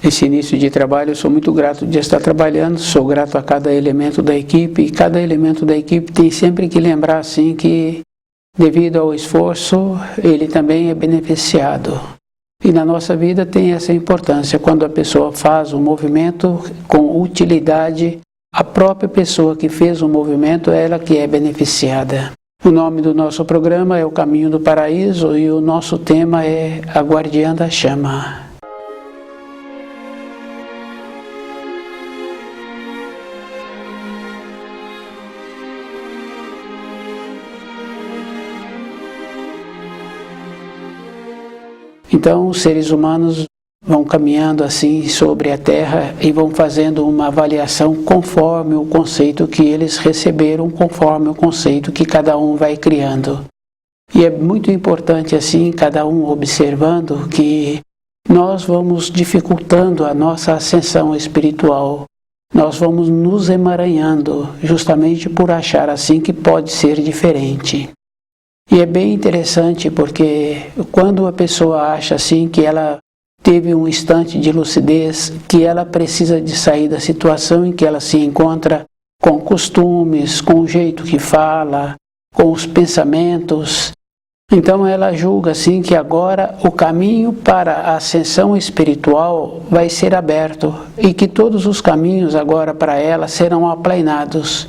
esse início de trabalho. Eu sou muito grato de estar trabalhando, sou grato a cada elemento da equipe, e cada elemento da equipe tem sempre que lembrar assim que, devido ao esforço, ele também é beneficiado. E na nossa vida tem essa importância, quando a pessoa faz um movimento com utilidade, a própria pessoa que fez o movimento é ela que é beneficiada. O nome do nosso programa é O Caminho do Paraíso e o nosso tema é A Guardiã da Chama. Então, os seres humanos vão caminhando assim sobre a Terra e vão fazendo uma avaliação conforme o conceito que eles receberam, conforme o conceito que cada um vai criando. E é muito importante assim, cada um observando que nós vamos dificultando a nossa ascensão espiritual. Nós vamos nos emaranhando justamente por achar assim que pode ser diferente. E é bem interessante porque quando a pessoa acha assim que ela teve um instante de lucidez, que ela precisa de sair da situação em que ela se encontra, com costumes, com o jeito que fala, com os pensamentos, então ela julga assim que agora o caminho para a ascensão espiritual vai ser aberto e que todos os caminhos agora para ela serão aplainados.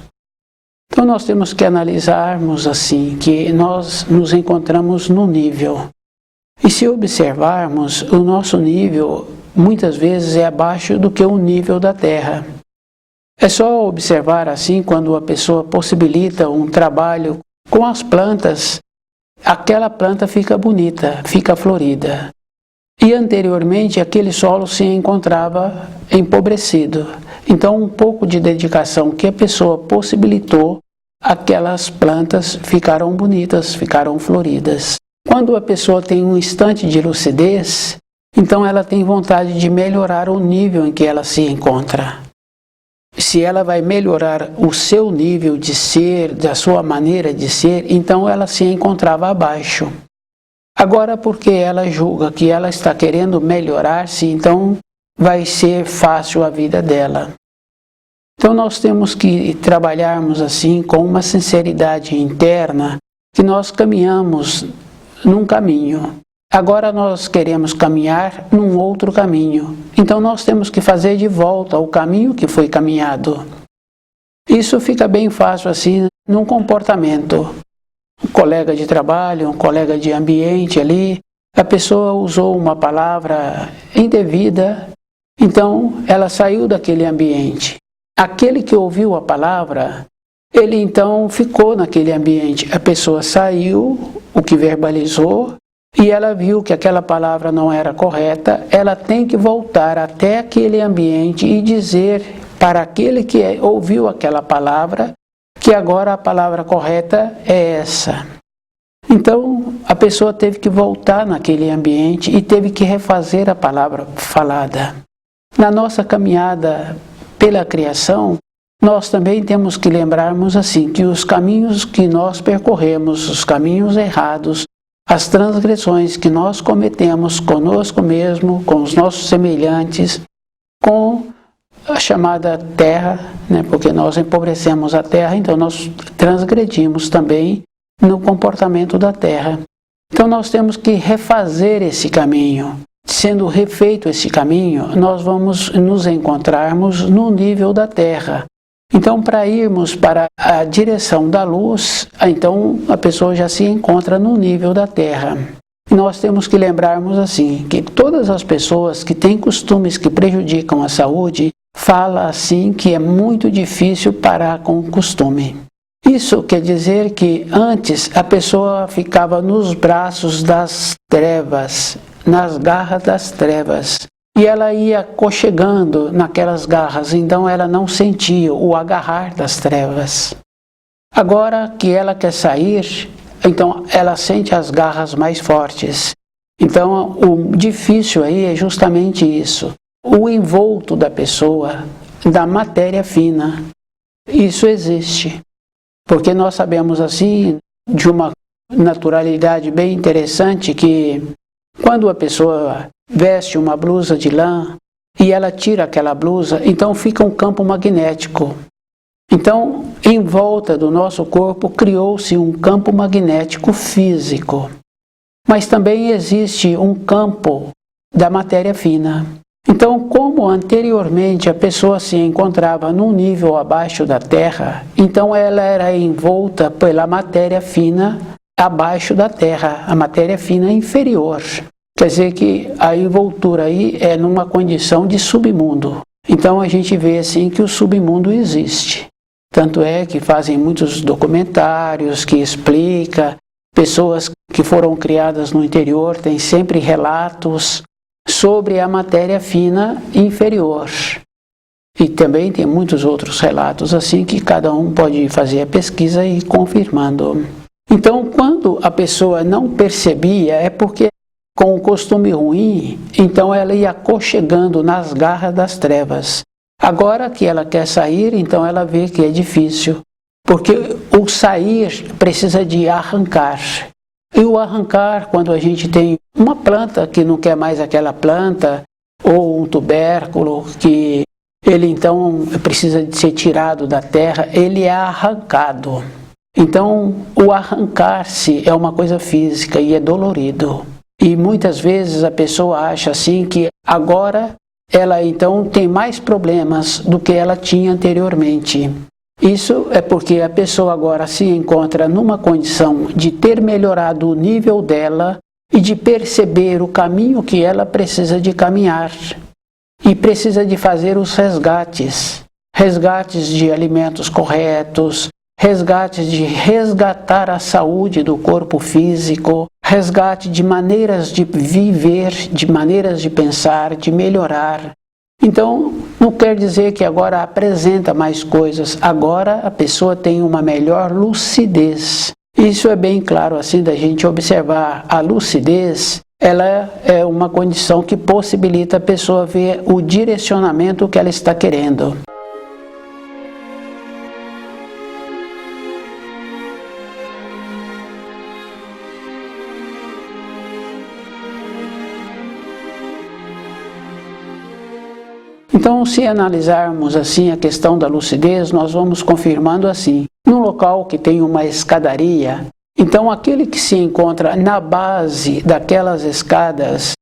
Então nós temos que analisarmos assim, que nós nos encontramos no nível. E se observarmos, o nosso nível muitas vezes é abaixo do que o nível da Terra. É só observar assim, quando a pessoa possibilita um trabalho com as plantas, aquela planta fica bonita, fica florida. E anteriormente aquele solo se encontrava empobrecido. Então um pouco de dedicação que a pessoa possibilitou, aquelas plantas ficaram bonitas, ficaram floridas. Quando a pessoa tem um instante de lucidez, então ela tem vontade de melhorar o nível em que ela se encontra. Se ela vai melhorar o seu nível de ser, da sua maneira de ser, então ela se encontrava abaixo. Agora, porque ela julga que ela está querendo melhorar-se, então vai ser fácil a vida dela. Então nós temos que trabalharmos assim com uma sinceridade interna, que nós caminhamos num caminho. Agora nós queremos caminhar num outro caminho. Então nós temos que fazer de volta o caminho que foi caminhado. Isso fica bem fácil assim num comportamento. Um colega de trabalho, um colega de ambiente ali, a pessoa usou uma palavra indevida, então ela saiu daquele ambiente. Aquele que ouviu a palavra, ele então ficou naquele ambiente. A pessoa saiu, o que verbalizou, e ela viu que aquela palavra não era correta, ela tem que voltar até aquele ambiente e dizer para aquele que ouviu aquela palavra, que agora a palavra correta é essa. Então, a pessoa teve que voltar naquele ambiente e teve que refazer a palavra falada. Na nossa caminhada pela criação, nós também temos que lembrarmos assim, que os caminhos que nós percorremos, os caminhos errados, as transgressões que nós cometemos conosco mesmo, com os nossos semelhantes, com a chamada terra, né, porque nós empobrecemos a terra, então nós transgredimos também no comportamento da terra. Então nós temos que refazer esse caminho. Sendo refeito esse caminho, nós vamos nos encontrarmos no nível da terra. Então, para irmos para a direção da luz, então a pessoa já se encontra no nível da terra. E nós temos que lembrarmos assim, que todas as pessoas que têm costumes que prejudicam a saúde, fala assim que é muito difícil parar com o costume. Isso quer dizer que antes a pessoa ficava nos braços das trevas, nas garras das trevas. E ela ia aconchegando naquelas garras, então ela não sentia o agarrar das trevas. Agora que ela quer sair, então ela sente as garras mais fortes. Então o difícil aí é justamente isso. O envolto da pessoa, da matéria fina. Isso existe. Porque nós sabemos assim, de uma naturalidade bem interessante, que quando a pessoa veste uma blusa de lã, e ela tira aquela blusa, então fica um campo magnético. Então, em volta do nosso corpo criou-se um campo magnético físico. Mas também existe um campo da matéria fina. Então, como anteriormente a pessoa se encontrava num nível abaixo da Terra, então ela era envolta pela matéria fina abaixo da Terra, a matéria fina inferior. Quer dizer que a envoltura aí é numa condição de submundo. Então a gente vê assim que o submundo existe. Tanto é que fazem muitos documentários que explicam, pessoas que foram criadas no interior têm sempre relatos sobre a matéria fina inferior. E também tem muitos outros relatos assim que cada um pode fazer a pesquisa e ir confirmando. Então, quando a pessoa não percebia, é porque com o costume ruim, então ela ia aconchegando nas garras das trevas. Agora que ela quer sair, então ela vê que é difícil, porque o sair precisa de arrancar. E o arrancar, quando a gente tem uma planta que não quer mais aquela planta, ou um tubérculo que ele então precisa de ser tirado da terra, ele é arrancado. Então, o arrancar-se é uma coisa física e é dolorido. E muitas vezes a pessoa acha assim que agora ela então tem mais problemas do que ela tinha anteriormente. Isso é porque a pessoa agora se encontra numa condição de ter melhorado o nível dela e de perceber o caminho que ela precisa de caminhar. E precisa de fazer os resgates. Resgates de alimentos corretos, resgates de resgatar a saúde do corpo físico, resgate de maneiras de viver, de maneiras de pensar, de melhorar. Então, não quer dizer que agora apresenta mais coisas, agora a pessoa tem uma melhor lucidez. Isso é bem claro assim da gente observar. A lucidez, ela é uma condição que possibilita a pessoa ver o direcionamento que ela está querendo. Então, se analisarmos assim a questão da lucidez, nós vamos confirmando assim. Num local que tem uma escadaria, então aquele que se encontra na base daquelas escadas,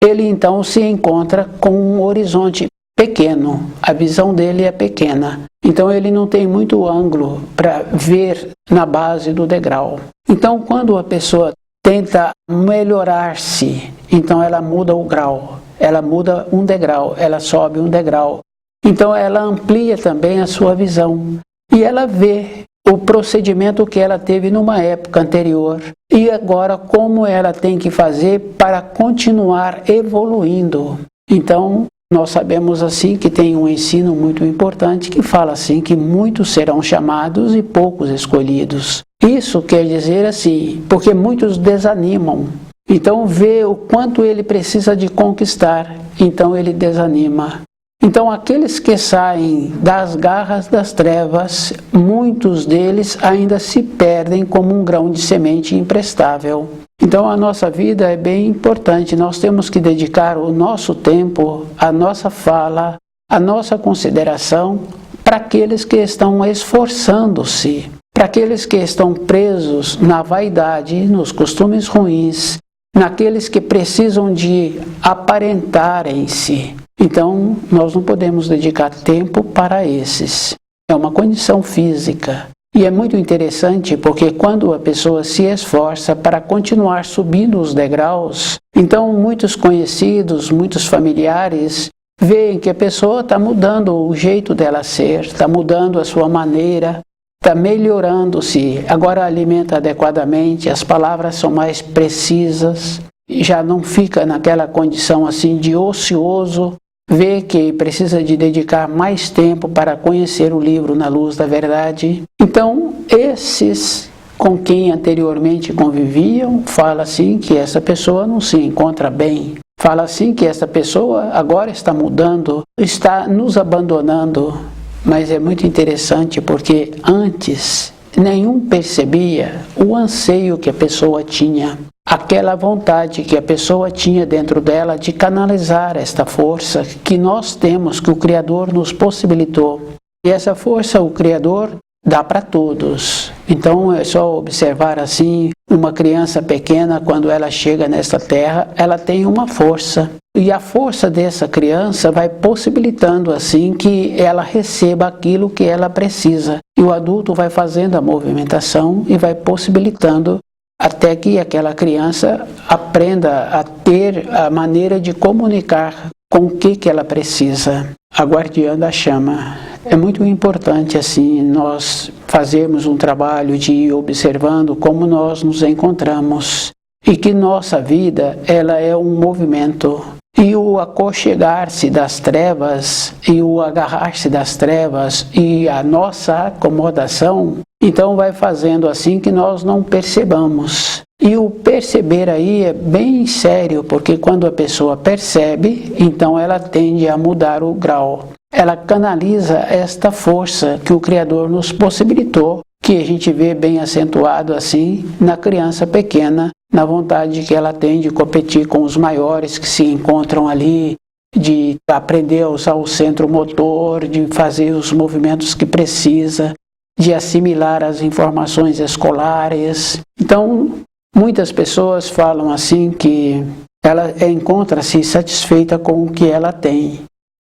ele então se encontra com um horizonte pequeno, a visão dele é pequena. Então ele não tem muito ângulo para ver na base do degrau. Então quando a pessoa tenta melhorar-se, então ela muda o grau. Ela muda um degrau, ela sobe um degrau. Então ela amplia também a sua visão. E ela vê o procedimento que ela teve numa época anterior. E agora como ela tem que fazer para continuar evoluindo. Então nós sabemos assim que tem um ensino muito importante que fala assim que muitos serão chamados e poucos escolhidos. Isso quer dizer assim, porque muitos desanimam. Então vê o quanto ele precisa de conquistar, então ele desanima. Então aqueles que saem das garras das trevas, muitos deles ainda se perdem como um grão de semente imprestável. Então a nossa vida é bem importante, nós temos que dedicar o nosso tempo, a nossa fala, a nossa consideração para aqueles que estão esforçando-se, para aqueles que estão presos na vaidade, nos costumes ruins, naqueles que precisam de aparentarem-se. Então, nós não podemos dedicar tempo para esses. É uma condição física. E é muito interessante porque quando a pessoa se esforça para continuar subindo os degraus, então muitos conhecidos, muitos familiares veem que a pessoa está mudando o jeito dela ser, está mudando a sua maneira, está melhorando-se, agora alimenta adequadamente, as palavras são mais precisas, já não fica naquela condição assim de ocioso, vê que precisa de dedicar mais tempo para conhecer o livro na luz da verdade. Então, esses com quem anteriormente conviviam, fala assim que essa pessoa não se encontra bem. Fala assim que essa pessoa agora está mudando, está nos abandonando. Mas é muito interessante porque antes nenhum percebia o anseio que a pessoa tinha. aquela vontade que a pessoa tinha dentro dela de canalizar esta força que nós temos, que o Criador nos possibilitou. E essa força o Criador dá para todos. Então é só observar assim, uma criança pequena, quando ela chega nesta terra, ela tem uma força. E a força dessa criança vai possibilitando assim que ela receba aquilo que ela precisa. E o adulto vai fazendo a movimentação e vai possibilitando até que aquela criança aprenda a ter a maneira de comunicar com o que ela precisa. A guardiã da chama. É muito importante assim nós fazermos um trabalho de ir observando como nós nos encontramos e que nossa vida ela é um movimento. E o aconchegar-se das trevas e o agarrar-se das trevas e a nossa acomodação, então vai fazendo assim que nós não percebamos. E o perceber aí é bem sério, porque quando a pessoa percebe, então ela tende a mudar o grau. Ela canaliza esta força que o Criador nos possibilitou, que a gente vê bem acentuado assim na criança pequena, na vontade que ela tem de competir com os maiores que se encontram ali, de aprender a usar o centro motor, de fazer os movimentos que precisa, de assimilar as informações escolares. Então, muitas pessoas falam assim que ela encontra-se satisfeita com o que ela tem,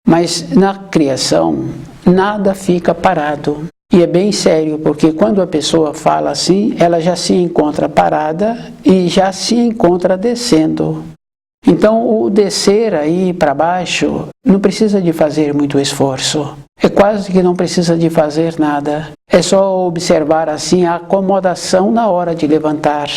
mas na criação nada fica parado. E é bem sério, porque quando a pessoa fala assim, ela já se encontra parada e já se encontra descendo. Então, o descer aí para baixo não precisa de fazer muito esforço. É quase que não precisa de fazer nada. É só observar assim a acomodação na hora de levantar,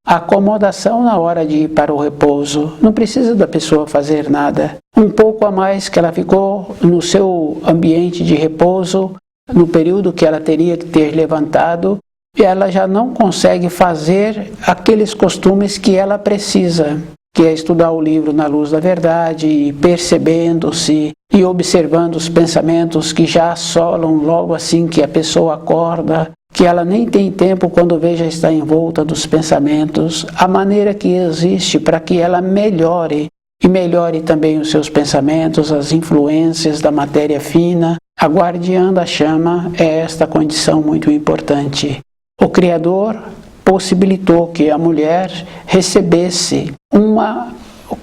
a acomodação na hora de ir para o repouso. Não precisa da pessoa fazer nada. Um pouco a mais que ela ficou no seu ambiente de repouso, no período que ela teria que ter levantado, ela já não consegue fazer aqueles costumes que ela precisa, que é estudar o livro na luz da verdade, e percebendo-se e observando os pensamentos que já assolam logo assim que a pessoa acorda, que ela nem tem tempo quando vê já está envolta dos pensamentos, a maneira que existe para que ela melhore, e melhore também os seus pensamentos, as influências da matéria fina. A guardiã da chama é esta condição muito importante. O Criador possibilitou que a mulher recebesse uma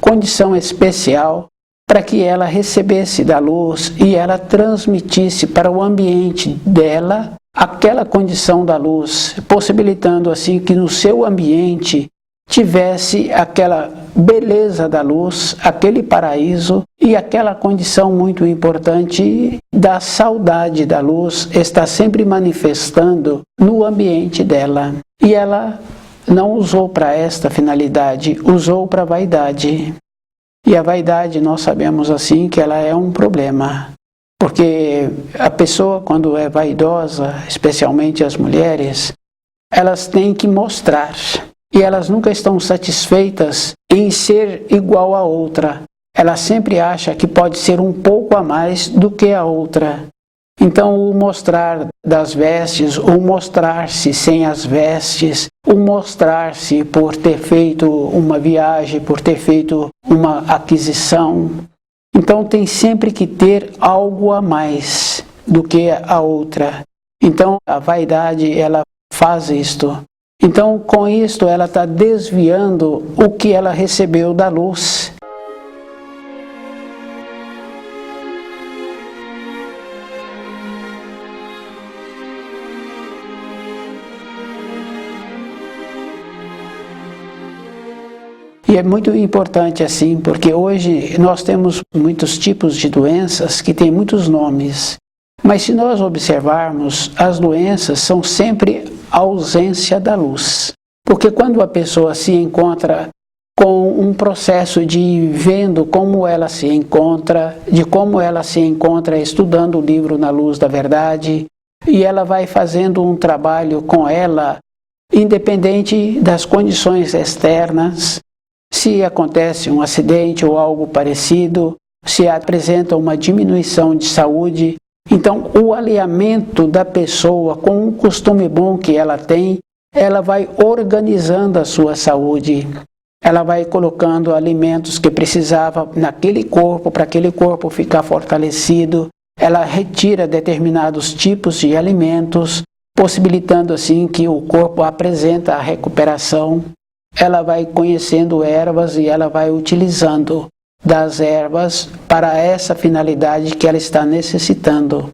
condição especial para que ela recebesse da luz e ela transmitisse para o ambiente dela aquela condição da luz, possibilitando assim que no seu ambiente tivesse aquela beleza da luz, aquele paraíso e aquela condição muito importante da saudade da luz está sempre manifestando no ambiente dela. E ela não usou para esta finalidade, usou para a vaidade. E a vaidade, nós sabemos assim que ela é um problema. Porque a pessoa, quando é vaidosa, especialmente as mulheres, elas têm que mostrar. E elas nunca estão satisfeitas em ser igual a outra. Ela sempre acha que pode ser um pouco a mais do que a outra. Então, o mostrar das vestes, o mostrar-se sem as vestes, o mostrar-se por ter feito uma viagem, por ter feito uma aquisição. Então, tem sempre que ter algo a mais do que a outra. Então, a vaidade, ela faz isto. Então, com isto, ela está desviando o que ela recebeu da luz. E é muito importante assim, porque hoje nós temos muitos tipos de doenças que têm muitos nomes. Mas se nós observarmos, as doenças são sempre ausência da luz. Porque quando a pessoa se encontra com um processo de vendo como ela se encontra, de como ela se encontra estudando o livro na luz da verdade, e ela vai fazendo um trabalho com ela, independente das condições externas, se acontece um acidente ou algo parecido, se apresenta uma diminuição de saúde. Então, o alinhamento da pessoa com um costume bom que ela tem, ela vai organizando a sua saúde. ela vai colocando alimentos que precisava naquele corpo, para aquele corpo ficar fortalecido. Ela retira determinados tipos de alimentos, possibilitando assim que o corpo apresenta a recuperação. Ela vai conhecendo ervas e ela vai utilizando das ervas para essa finalidade que ela está necessitando.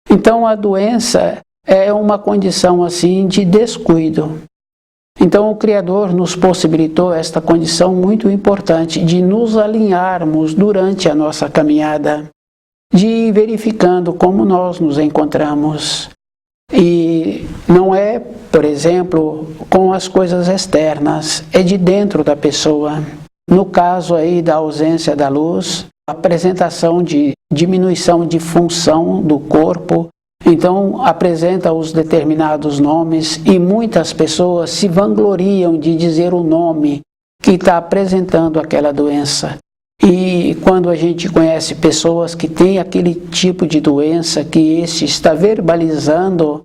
Então a doença é uma condição assim de descuido. Então o Criador nos possibilitou esta condição muito importante de nos alinharmos durante a nossa caminhada, de ir verificando como nós nos encontramos. E não é, por exemplo, com as coisas externas, é de dentro da pessoa. No caso aí da ausência da luz, a apresentação de diminuição de função do corpo, então apresenta os determinados nomes e muitas pessoas se vangloriam de dizer o nome que está apresentando aquela doença. E quando a gente conhece pessoas que têm aquele tipo de doença que este está verbalizando,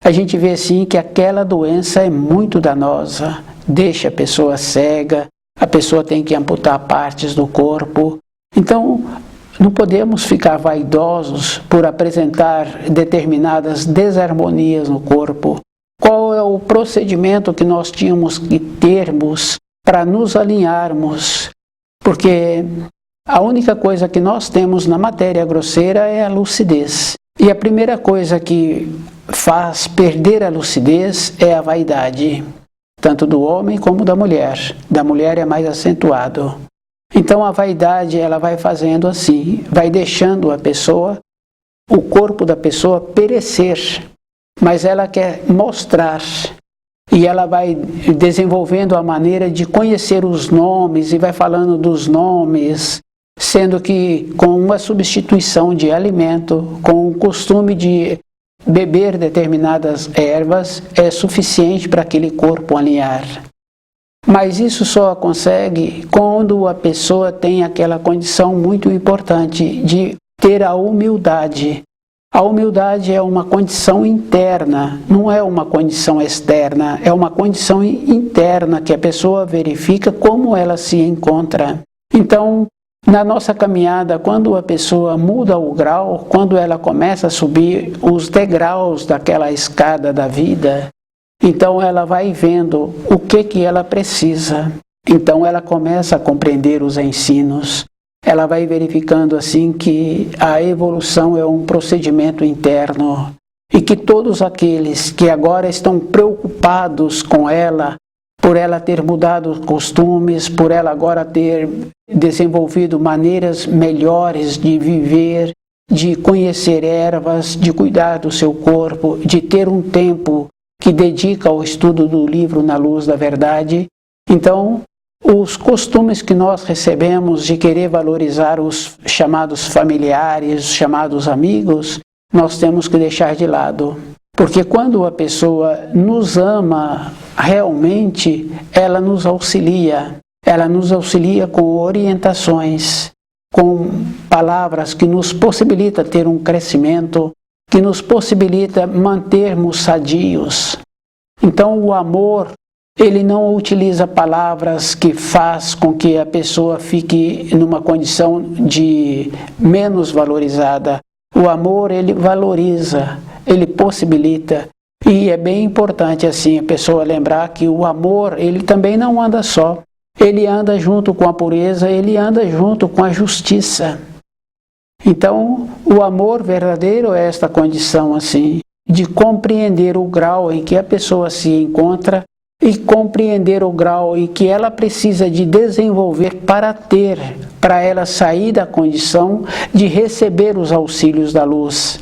a gente vê assim que aquela doença é muito danosa, deixa a pessoa cega, a pessoa tem que amputar partes do corpo. Então, não podemos ficar vaidosos por apresentar determinadas desarmonias no corpo. Qual é o procedimento que nós tínhamos que termos para nos alinharmos? Porque a única coisa que nós temos na matéria grosseira é a lucidez. E a primeira coisa que faz perder a lucidez é a vaidade, tanto do homem como da mulher. Da mulher é mais acentuado. Então a vaidade ela vai fazendo assim, vai deixando a pessoa, o corpo da pessoa perecer, mas ela quer mostrar. E ela vai desenvolvendo a maneira de conhecer os nomes e vai falando dos nomes, sendo que com uma substituição de alimento, com o costume de beber determinadas ervas, é suficiente para aquele corpo alinhar. Mas isso só consegue quando a pessoa tem aquela condição muito importante de ter a humildade. A humildade é uma condição interna, não é uma condição externa, é uma condição interna que a pessoa verifica como ela se encontra. Então, na nossa caminhada, quando a pessoa muda o grau, quando ela começa a subir os degraus daquela escada da vida, então ela vai vendo o que ela precisa. Então ela começa a compreender os ensinos. Ela vai verificando assim que a evolução é um procedimento interno e que todos aqueles que agora estão preocupados com ela, por ela ter mudado os costumes, por ela agora ter desenvolvido maneiras melhores de viver, de conhecer ervas, de cuidar do seu corpo, de ter um tempo que dedica ao estudo do livro Na Luz da Verdade. Então, os costumes que nós recebemos de querer valorizar os chamados familiares, os chamados amigos, nós temos que deixar de lado. Porque quando a pessoa nos ama realmente, ela nos auxilia. Ela nos auxilia com orientações, com palavras que nos possibilita ter um crescimento, que nos possibilita mantermos sadios. Então o amor, ele não utiliza palavras que faz com que a pessoa fique numa condição de menos valorizada. O amor, ele valoriza, ele possibilita. E é bem importante assim a pessoa lembrar que o amor, ele também não anda só. Ele anda junto com a pureza, ele anda junto com a justiça. Então, o amor verdadeiro é esta condição assim, de compreender o grau em que a pessoa se encontra e compreender o grau em que ela precisa de desenvolver para ela sair da condição de receber os auxílios da luz.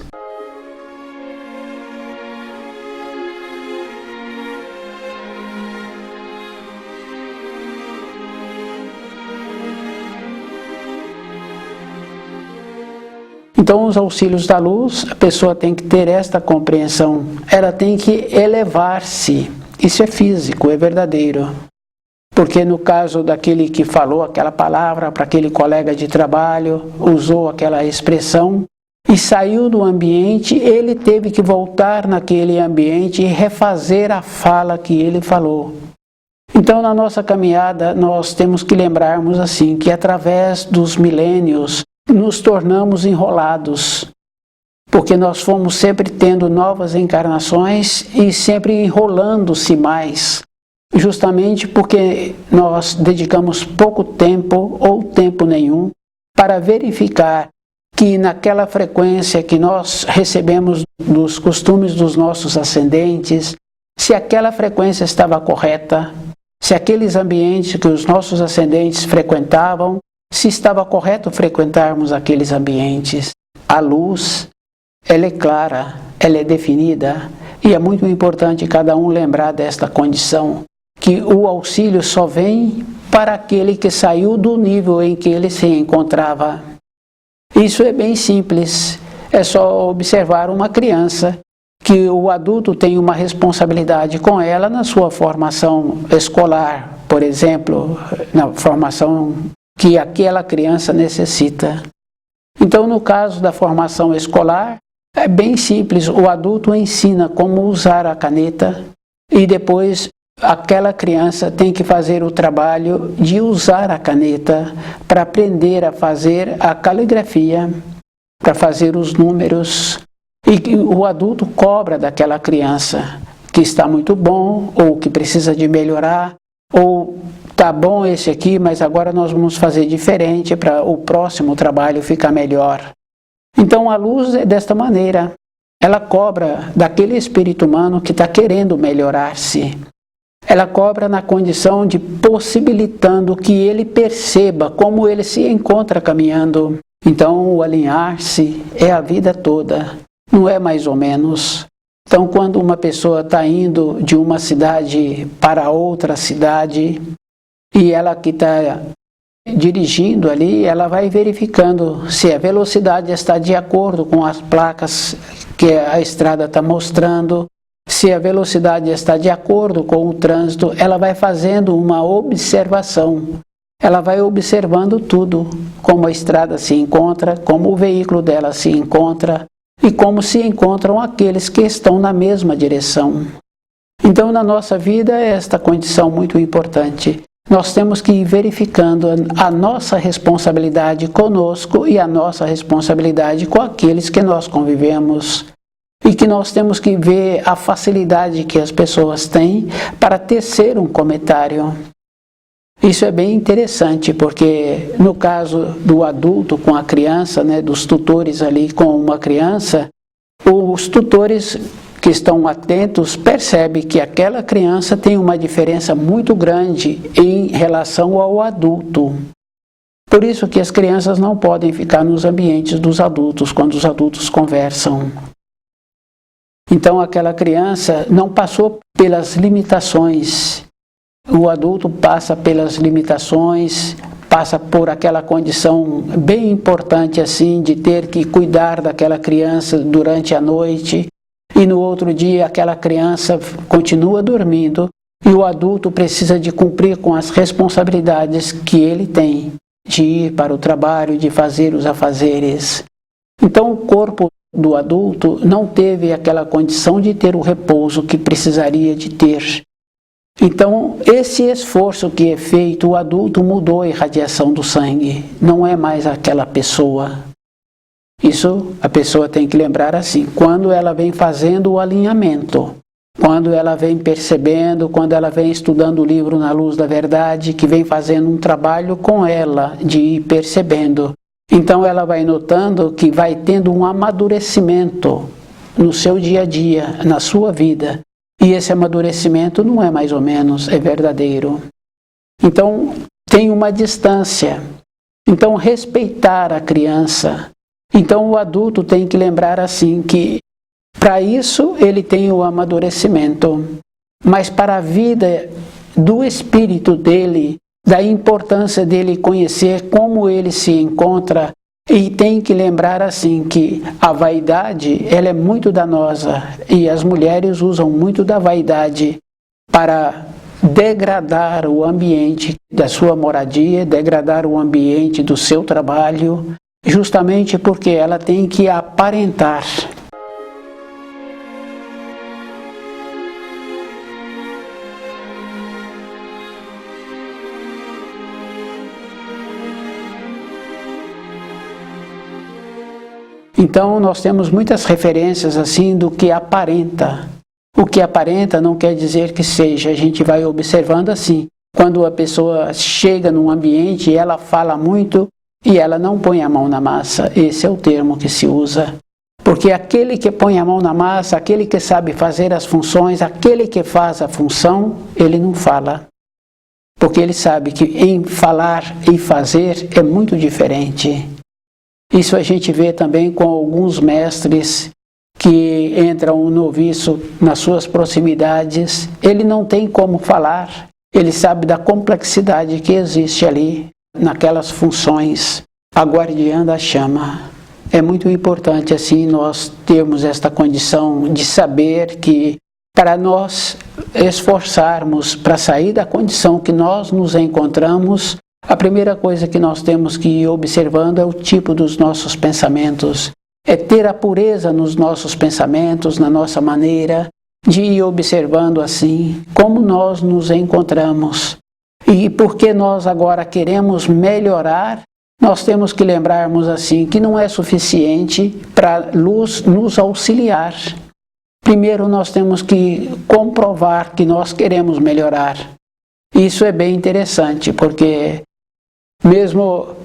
Então, os auxílios da luz, a pessoa tem que ter esta compreensão, ela tem que elevar-se. Isso é físico, é verdadeiro. Porque no caso daquele que falou aquela palavra para aquele colega de trabalho, usou aquela expressão e saiu do ambiente, ele teve que voltar naquele ambiente e refazer a fala que ele falou. Então, na nossa caminhada, nós temos que lembrarmos assim, que através dos milênios, nos tornamos enrolados, porque nós fomos sempre tendo novas encarnações e sempre enrolando-se mais, justamente porque nós dedicamos pouco tempo ou tempo nenhum para verificar que naquela frequência que nós recebemos dos costumes dos nossos ascendentes, se aquela frequência estava correta, se aqueles ambientes que os nossos ascendentes frequentavam, se estava correto frequentarmos aqueles ambientes. A luz, ela é clara, ela é definida, e é muito importante cada um lembrar desta condição, que o auxílio só vem para aquele que saiu do nível em que ele se encontrava. Isso é bem simples, é só observar uma criança, que o adulto tem uma responsabilidade com ela na sua formação escolar, por exemplo, na formação que aquela criança necessita. Então, no caso da formação escolar, é bem simples, o adulto ensina como usar a caneta e depois aquela criança tem que fazer o trabalho de usar a caneta para aprender a fazer a caligrafia, para fazer os números. E o adulto cobra daquela criança que está muito bom, ou que precisa de melhorar, ou tá bom esse aqui, mas agora nós vamos fazer diferente para o próximo trabalho ficar melhor. Então a luz é desta maneira, ela cobra daquele espírito humano que está querendo melhorar-se. Ela cobra na condição de possibilitando que ele perceba como ele se encontra caminhando. Então o alinhar-se é a vida toda. Não é mais ou menos. Então, quando uma pessoa está indo de uma cidade para outra cidade, e ela que está dirigindo ali, ela vai verificando se a velocidade está de acordo com as placas que a estrada está mostrando, se a velocidade está de acordo com o trânsito, ela vai fazendo uma observação. Ela vai observando tudo, como a estrada se encontra, como o veículo dela se encontra, e como se encontram aqueles que estão na mesma direção. Então, na nossa vida, é esta condição muito importante. Nós temos que ir verificando a nossa responsabilidade conosco e a nossa responsabilidade com aqueles que nós convivemos. E que nós temos que ver a facilidade que as pessoas têm para tecer um comentário. Isso é bem interessante, porque no caso do adulto com a criança, dos tutores ali com uma criança, os tutores que estão atentos percebem que aquela criança tem uma diferença muito grande em relação ao adulto. Por isso que as crianças não podem ficar nos ambientes dos adultos, quando os adultos conversam. Então aquela criança não passou pelas limitações. O adulto passa pelas limitações, passa por aquela condição bem importante assim de ter que cuidar daquela criança durante a noite e no outro dia aquela criança continua dormindo e o adulto precisa de cumprir com as responsabilidades que ele tem de ir para o trabalho, de fazer os afazeres. Então o corpo do adulto não teve aquela condição de ter o repouso que precisaria de ter. Então, esse esforço que é feito, o adulto mudou a irradiação do sangue, não é mais aquela pessoa. Isso a pessoa tem que lembrar assim, quando ela vem fazendo o alinhamento, quando ela vem percebendo, quando ela vem estudando o livro Na Luz da Verdade, que vem fazendo um trabalho com ela, de ir percebendo. Então ela vai notando que vai tendo um amadurecimento no seu dia a dia, na sua vida. E esse amadurecimento não é mais ou menos, é verdadeiro. Então, tem uma distância. Então, respeitar a criança. Então, o adulto tem que lembrar assim que, para isso, ele tem o amadurecimento. Mas para a vida do espírito dele, da importância dele conhecer como ele se encontra, e tem que lembrar assim que a vaidade, ela é muito danosa e as mulheres usam muito da vaidade para degradar o ambiente da sua moradia, degradar o ambiente do seu trabalho, justamente porque ela tem que aparentar. Então nós temos muitas referências assim do que aparenta. O que aparenta não quer dizer que seja, a gente vai observando assim. Quando a pessoa chega num ambiente, ela fala muito e ela não põe a mão na massa. Esse é o termo que se usa. Porque aquele que põe a mão na massa, aquele que sabe fazer as funções, aquele que faz a função, ele não fala. Porque ele sabe que em falar e fazer é muito diferente. Isso a gente vê também com alguns mestres que entram um noviço nas suas proximidades. Ele não tem como falar, ele sabe da complexidade que existe ali, naquelas funções, a guardiã da chama. É muito importante assim nós termos esta condição de saber que para nós esforçarmos para sair da condição que nós nos encontramos, a primeira coisa que nós temos que ir observando é o tipo dos nossos pensamentos. É ter a pureza nos nossos pensamentos, na nossa maneira de ir observando assim como nós nos encontramos. E porque nós agora queremos melhorar, nós temos que lembrarmos assim que não é suficiente para a luz nos auxiliar. Primeiro nós temos que comprovar que nós queremos melhorar. Isso é bem interessante, porque mesmo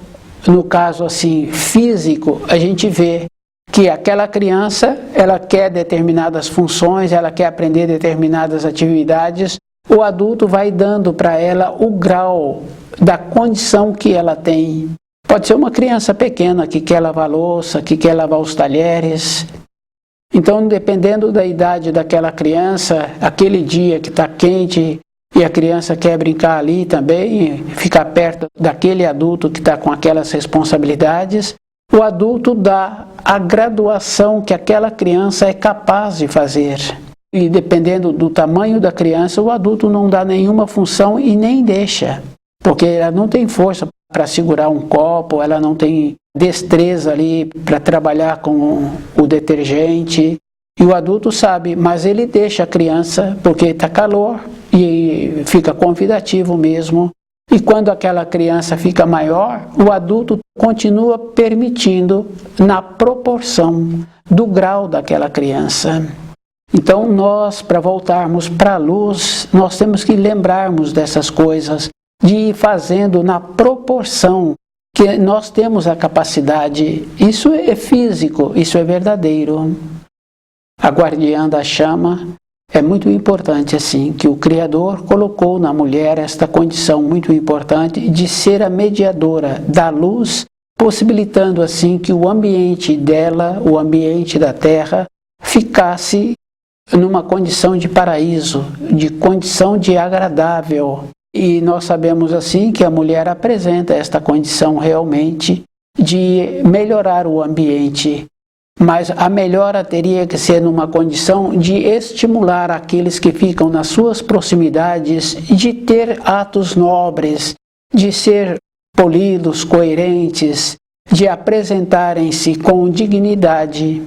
no caso assim físico, a gente vê que aquela criança, ela quer determinadas funções, ela quer aprender determinadas atividades, o adulto vai dando para ela o grau da condição que ela tem. Pode ser uma criança pequena que quer lavar a louça, que quer lavar os talheres. Então, dependendo da idade daquela criança, aquele dia que está quente e a criança quer brincar ali também, ficar perto daquele adulto que está com aquelas responsabilidades, o adulto dá a graduação que aquela criança é capaz de fazer. E dependendo do tamanho da criança, o adulto não dá nenhuma função e nem deixa, porque ela não tem força para segurar um copo, ela não tem destreza ali para trabalhar com o detergente. E o adulto sabe, mas ele deixa a criança porque está calor e fica convidativo mesmo. E quando aquela criança fica maior, o adulto continua permitindo na proporção do grau daquela criança. Então nós, para voltarmos para a luz, nós temos que lembrarmos dessas coisas, de ir fazendo na proporção que nós temos a capacidade. Isso é físico, isso é verdadeiro. A guardiã da chama é muito importante assim, que o Criador colocou na mulher esta condição muito importante de ser a mediadora da luz, possibilitando assim que o ambiente dela, o ambiente da Terra, ficasse numa condição de paraíso, de condição de agradável. E nós sabemos assim que a mulher apresenta esta condição realmente de melhorar o ambiente. Mas a melhora teria que ser numa condição de estimular aqueles que ficam nas suas proximidades de ter atos nobres, de ser polidos, coerentes, de apresentarem-se com dignidade.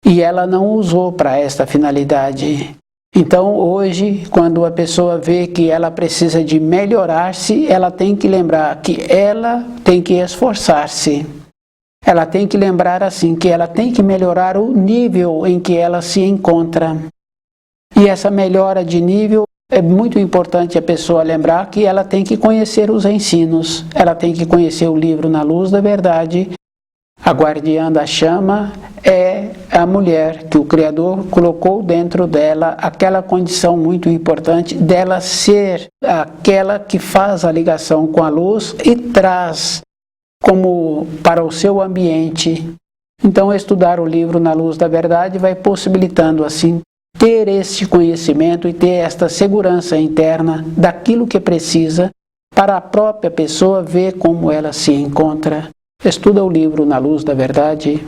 E ela não usou para esta finalidade. Então hoje, quando a pessoa vê que ela precisa de melhorar-se, ela tem que lembrar que ela tem que esforçar-se. Ela tem que lembrar assim, que ela tem que melhorar o nível em que ela se encontra. E essa melhora de nível é muito importante a pessoa lembrar que ela tem que conhecer os ensinos, ela tem que conhecer o livro Na Luz da Verdade. A guardiã da chama é a mulher que o Criador colocou dentro dela aquela condição muito importante dela ser aquela que faz a ligação com a luz e traz como para o seu ambiente. Então, estudar o livro Na Luz da Verdade vai possibilitando assim ter este conhecimento e ter esta segurança interna daquilo que precisa para a própria pessoa ver como ela se encontra. Estuda o livro Na Luz da Verdade.